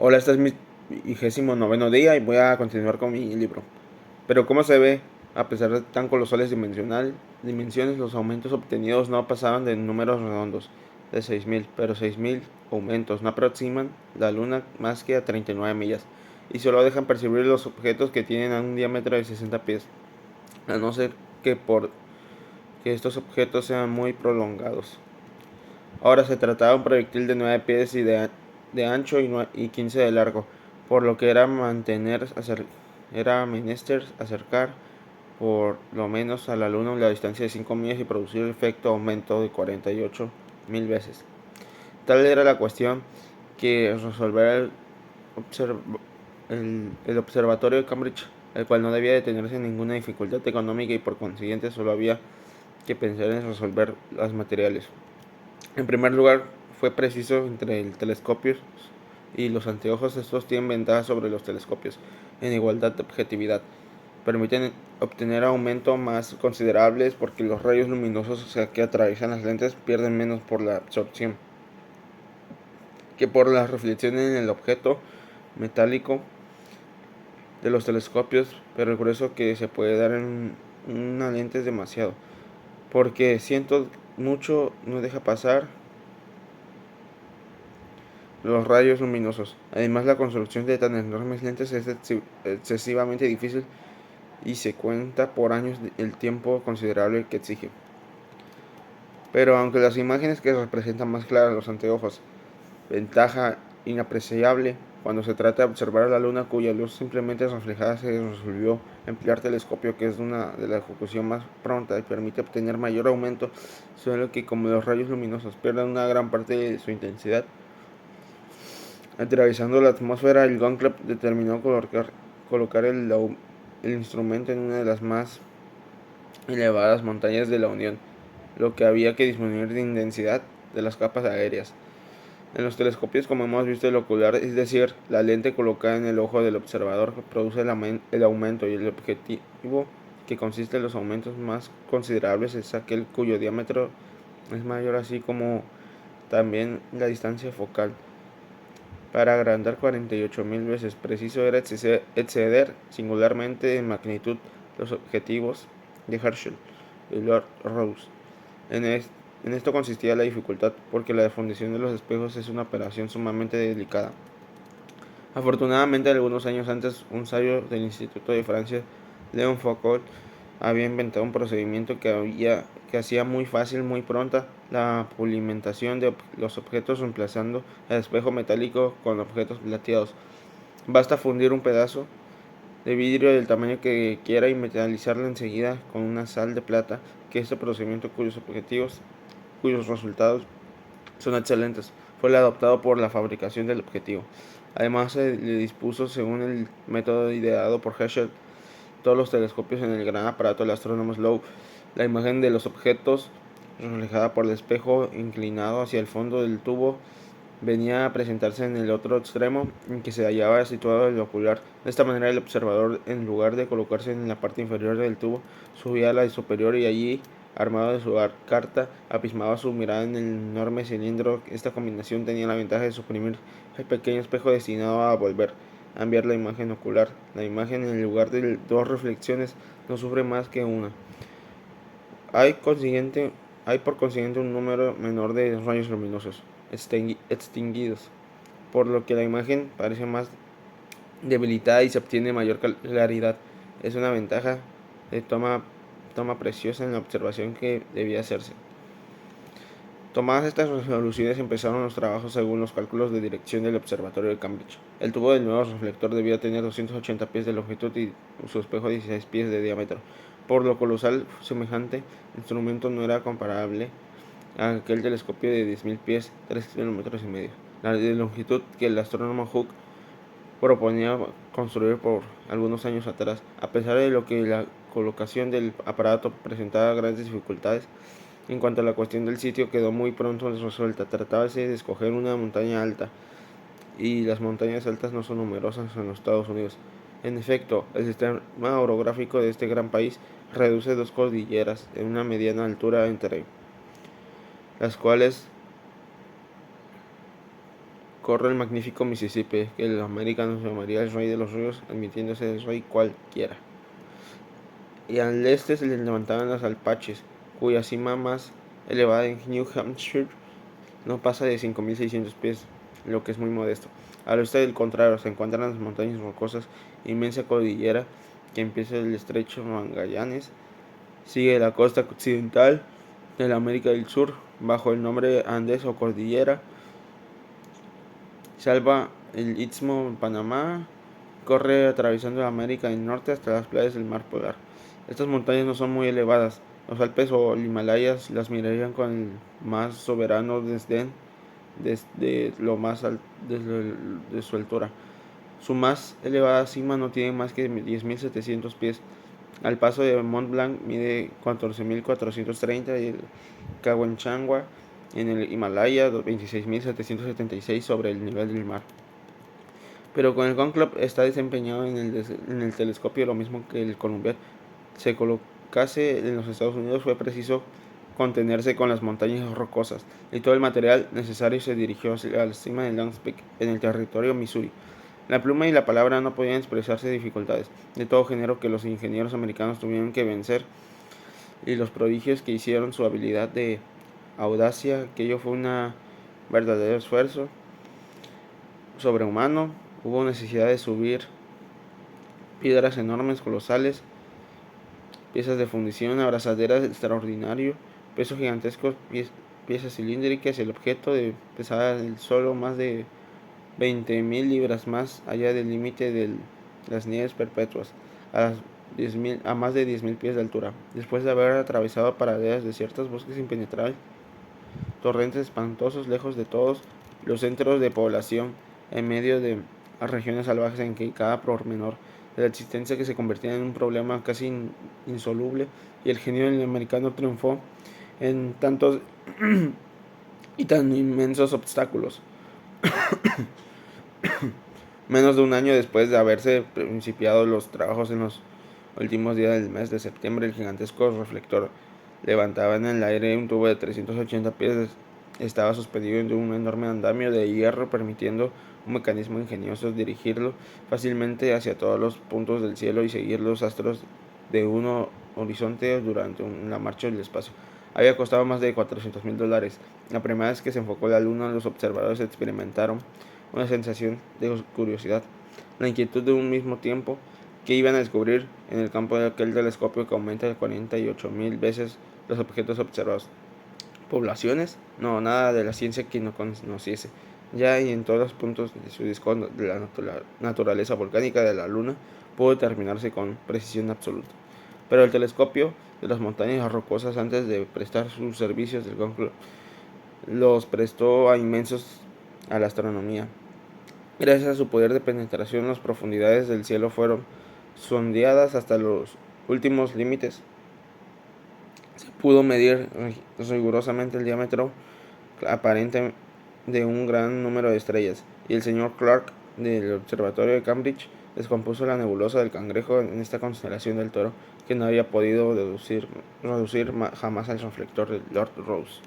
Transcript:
Hola, este es mi 29º día y voy a continuar con mi libro. Pero como se ve, a pesar de tan colosales dimensiones, los aumentos obtenidos no pasaban de números redondos de 6.000, pero 6.000 aumentos no aproximan la Luna más que a 39 millas y solo dejan percibir los objetos que tienen un diámetro de 60 pies, a no ser que estos objetos sean muy prolongados. Ahora se trataba de un proyectil de 9 pies de ancho y 15 de largo, por lo que era menester acercar por lo menos a la Luna la distancia de 5 millas y producir el efecto aumento de 48.000 veces. Tal era la cuestión que resolver observ el observatorio de Cambridge, el cual no debía de tenerse ninguna dificultad económica y por consiguiente solo había que pensar en resolver las materiales. En primer lugar, fue preciso entre el telescopio y los anteojos. Estos tienen ventajas sobre los telescopios en igualdad de objetividad. Permiten obtener aumentos más considerables porque los rayos luminosos que atraviesan las lentes pierden menos por la absorción que por la reflexión en el objeto metálico de los telescopios, pero el grueso que se puede dar en una lente es demasiado, porque siento mucho no deja pasar los rayos luminosos. Además, la construcción de tan enormes lentes es excesivamente difícil y se cuenta por años el tiempo considerable que exige. Pero aunque las imágenes que representan más claras los anteojos, ventaja inapreciable cuando se trata de observar la luna cuya luz simplemente es reflejada, se resolvió emplear telescopio, que es una de la ejecución más pronta y permite obtener mayor aumento, solo que como los rayos luminosos pierden una gran parte de su intensidad atravesando la atmósfera, el Gun Club determinó colocar el instrumento en una de las más elevadas montañas de la Unión, lo que había que disminuir de intensidad de las capas aéreas. En los telescopios, como hemos visto, el ocular, es decir, la lente colocada en el ojo del observador, produce el aumento, y el objetivo, que consiste en los aumentos más considerables, es aquel cuyo diámetro es mayor, así como también la distancia focal. Para agrandar 48.000 veces preciso era exceder singularmente en magnitud los objetivos de Herschel y Lord Rosse. En, es, en esto consistía la dificultad, porque la fundición de los espejos es una operación sumamente delicada. Afortunadamente, algunos años antes, un sabio del Instituto de Francia, Leon Foucault, había inventado un procedimiento que hacía muy fácil, muy pronta, la pulimentación de los objetos reemplazando el espejo metálico con objetos plateados. Basta fundir un pedazo de vidrio del tamaño que quiera y metalizarlo enseguida con una sal de plata, que este procedimiento cuyos resultados son excelentes, fue el adoptado por la fabricación del objetivo. Además, se le dispuso, según el método ideado por Herschel, todos los telescopios en el gran aparato del astrónomo Slow. La imagen de los objetos, reflejada por el espejo inclinado hacia el fondo del tubo, venía a presentarse en el otro extremo en que se hallaba situado el ocular. De esta manera, el observador, en lugar de colocarse en la parte inferior del tubo, subía a la superior y allí, armado de su carta, abismaba su mirada en el enorme cilindro. Esta combinación tenía la ventaja de suprimir el pequeño espejo destinado a volver a enviar la imagen ocular. La imagen, en lugar de dos reflexiones, no sufre más que una. Hay, consiguiente, hay por consiguiente un número menor de rayos luminosos extinguidos, por lo que la imagen parece más debilitada y se obtiene mayor claridad. Es una ventaja de toma preciosa en la observación que debía hacerse. Tomadas estas resoluciones, empezaron los trabajos según los cálculos de dirección del observatorio de Cambridge. El tubo del nuevo reflector debía tener 280 pies de longitud y su espejo 16 pies de diámetro. Por lo colosal, semejante instrumento no era comparable a aquel telescopio de 10.000 pies, 3 kilómetros y medio, la de longitud que el astrónomo Hooke proponía construir por algunos años atrás. A pesar de lo que la colocación del aparato presentaba grandes dificultades, en cuanto a la cuestión del sitio, quedó muy pronto resuelta. Tratábase de escoger una montaña alta, y las montañas altas no son numerosas en los Estados Unidos. En efecto, el sistema orográfico de este gran país reduce dos cordilleras en una mediana altura entre las cuales corre el magnífico Mississippi, que el americano llamaría el rey de los ríos, admitiéndose el rey cualquiera. Y al este se les levantaban los Alpaches, cuya cima más elevada en New Hampshire no pasa de 5.600 pies, lo que es muy modesto. Al oeste del contrario se encuentran las montañas rocosas, inmensa cordillera que empieza el estrecho Magallanes, sigue la costa occidental de la América del Sur bajo el nombre Andes o Cordillera, salva el Istmo de Panamá, corre atravesando América del Norte hasta las playas del Mar Polar. Estas montañas no son muy elevadas. Los Alpes o el Himalayas las mirarían con el más soberano desdén desde lo más de su altura. Su más elevada cima no tiene más que 10.700 pies. Al paso de Mont Blanc mide 14.430 y el Kanchenjunga en el Himalaya 26.776 sobre el nivel del mar. Pero con el Gun Club está desempeñado en el telescopio lo mismo que el Columbia se colocase en los Estados Unidos. Fue preciso contenerse con las montañas rocosas y todo el material necesario se dirigió a la cima de Long's Peak en el territorio Missouri. La pluma y la palabra no podían expresarse dificultades de todo género que los ingenieros americanos tuvieron que vencer, y los prodigios que hicieron su habilidad de audacia. Aquello fue un verdadero esfuerzo sobrehumano. Hubo necesidad de subir piedras enormes, colosales, piezas de fundición, abrazaderas extraordinario, pesos gigantescos, piezas cilíndricas. El objeto pesaba solo más de 20.000 libras más allá del límite de las nieves perpetuas, a más de 10.000 pies de altura. Después de haber atravesado praderas desiertas, bosques impenetrables, torrentes espantosos, lejos de todos los centros de población, en medio de regiones salvajes en que cada pormenor de la existencia que se convertía en un problema casi insoluble, y el genio americano triunfó en tantos y tan inmensos obstáculos. Menos de un año después de haberse principiado los trabajos en los últimos días del mes de septiembre, el gigantesco reflector levantaba en el aire un tubo de 380 pies. Estaba suspendido en un enorme andamio de hierro, permitiendo un mecanismo ingenioso dirigirlo fácilmente hacia todos los puntos del cielo y seguir los astros de un horizonte durante la marcha del espacio. Había costado más de $400.000. La primera vez que se enfocó la luna, los observadores experimentaron una sensación de curiosidad, la inquietud de un mismo tiempo. ¿Qué iban a descubrir en el campo de aquel telescopio que aumenta de 48.000 veces los objetos observados? ¿Poblaciones? No, nada de la ciencia que no conociese. Ya y en todos los puntos de su disco de la naturaleza volcánica de la luna pudo determinarse con precisión absoluta. Pero el telescopio de las montañas rocosas, antes de prestar sus servicios del cónclave, los prestó a inmensos a la astronomía. Gracias a su poder de penetración, las profundidades del cielo fueron sondeadas hasta los últimos límites. Se pudo medir rigurosamente el diámetro aparente de un gran número de estrellas, y el señor Clark del observatorio de Cambridge descompuso la nebulosa del Cangrejo en esta constelación del Toro, que no había podido reducir jamás al reflector de Lord Rosse.